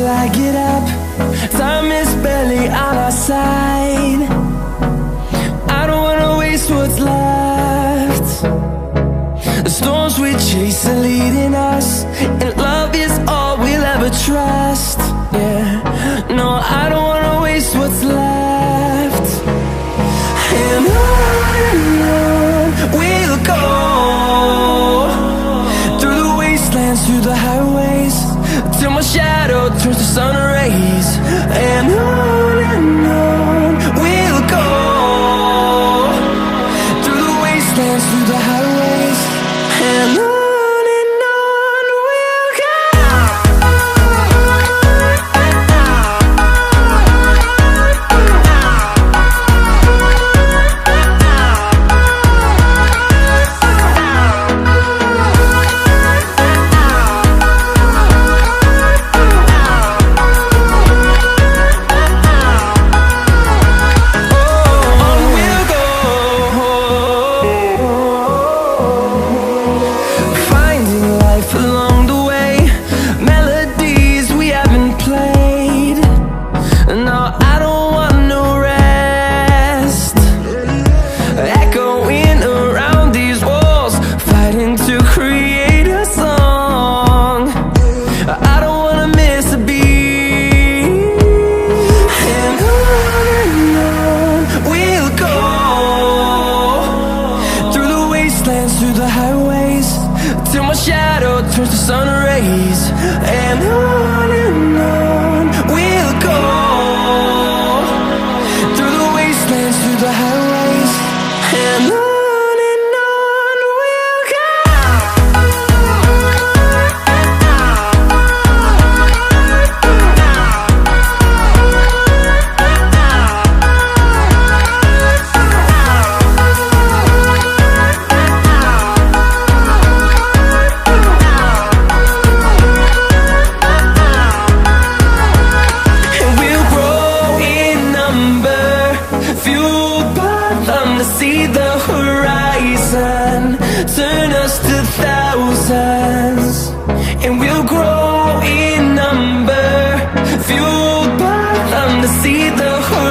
till I get up. Time is barely on our side. I don't wanna waste what's left. The storms we chase are leading us, and love is all we'll ever trust. Yeah, no, I don't wanna waste what's left. And on we'll go, through the wastelands, through the highways, till my shadow turns to sun rays. And on we'll go, through the wastelands, through the highways, and on we'll go. Along the way, melodies we haven't played. No, I don't want no rest. Echoing around these walls, fighting to create a song. I don't wanna miss a beat. And on we'll go, through the wastelands, through the highways, till my shadow turns to sun rays. And on we'll go, through the wastelands, through the highways, and on we'll go. To see the horizon turn us to thousands, and we'll grow in number, fueled by them to see the horizon.